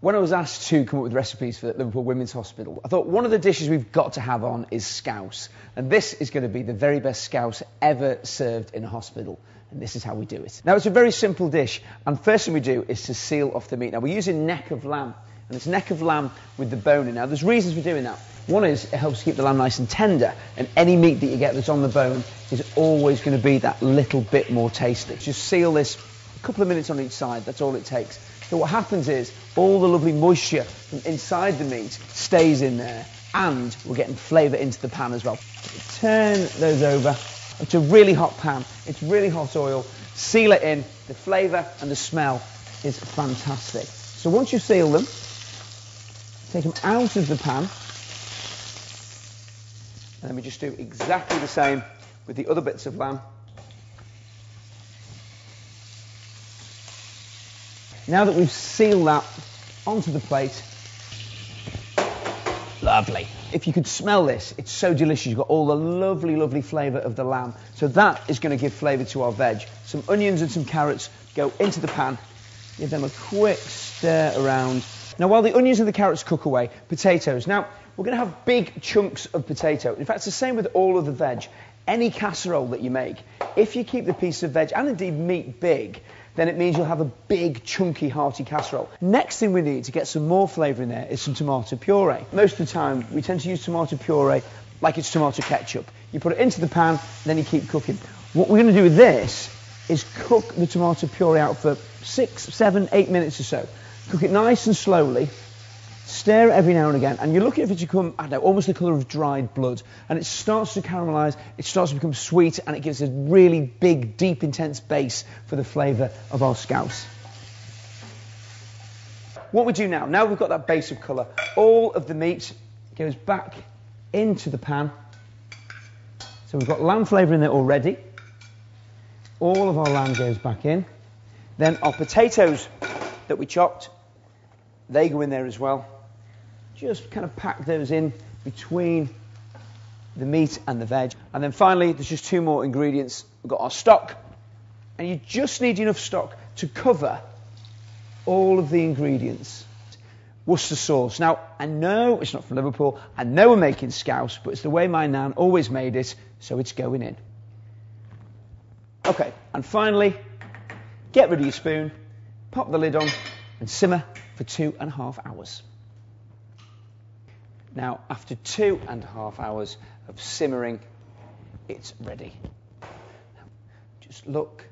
When I was asked to come up with recipes for the Liverpool Women's Hospital, I thought one of the dishes we've got to have on is scouse. And this is going to be the very best scouse ever served in a hospital. And this is how we do it. Now, it's a very simple dish. And first thing we do is to seal off the meat. Now, we're using neck of lamb. And it's neck of lamb with the bone in. Now, there's reasons for doing that. One is it helps keep the lamb nice and tender. And any meat that you get that's on the bone is always going to be that little bit more tasty. Just seal this a couple of minutes on each side. That's all it takes. So what happens is all the lovely moisture from inside the meat stays in there, and we're getting flavour into the pan as well. Turn those over. It's a really hot pan. It's really hot oil. Seal it in. The flavour and the smell is fantastic. So once you seal them, take them out of the pan, and then we just do exactly the same with the other bits of lamb. Now that we've sealed that onto the plate, lovely. If you could smell this, it's so delicious. You've got all the lovely, lovely flavour of the lamb. So that is going to give flavour to our veg. Some onions and some carrots go into the pan. Give them a quick stir around. Now, while the onions and the carrots cook away, potatoes. Now, we're going to have big chunks of potato. In fact, it's the same with all of the veg. Any casserole that you make, if you keep the piece of veg, and indeed meat, big, then it means you'll have a big, chunky, hearty casserole. Next thing we need to get some more flavour in there is some tomato puree. Most of the time, we tend to use tomato puree like it's tomato ketchup. You put it into the pan, then you keep cooking. What we're going to do with this is cook the tomato puree out for 6, 7, 8 minutes or so. Cook it nice and slowly. Stir it every now and again, and you're looking for it to become, I don't know, almost the colour of dried blood. And it starts to caramelise, it starts to become sweet, and it gives a really big, deep, intense base for the flavour of our scouse. What we do now we've got that base of colour, all of the meat goes back into the pan. So we've got lamb flavour in there already. All of our lamb goes back in. Then our potatoes that we chopped, they go in there as well. Just kind of pack those in between the meat and the veg. And then finally, there's just 2 more ingredients. We've got our stock, and you just need enough stock to cover all of the ingredients. Worcester sauce. Now, I know it's not from Liverpool, I know we're making scouse, but it's the way my nan always made it, so it's going in. Okay, and finally, get rid of your spoon, pop the lid on, and simmer for 2.5 hours. Now, after 2.5 hours of simmering, it's ready. Just look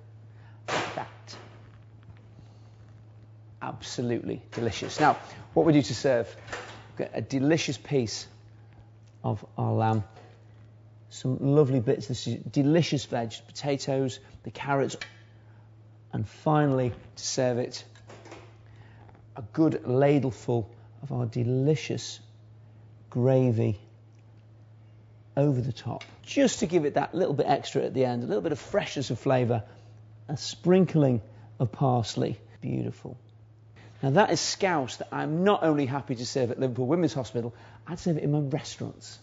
at that. Absolutely delicious. Now, what we do to serve, we've got a delicious piece of our lamb. Some lovely bits. This is delicious veg, potatoes, the carrots, and finally, to serve it, a good ladleful of our delicious gravy over the top, just to give it that little bit extra at the end, a little bit of freshness of flavour, a sprinkling of parsley. Beautiful. Now that is scouse that I'm not only happy to serve at Liverpool Women's Hospital, I'd serve it in my restaurants.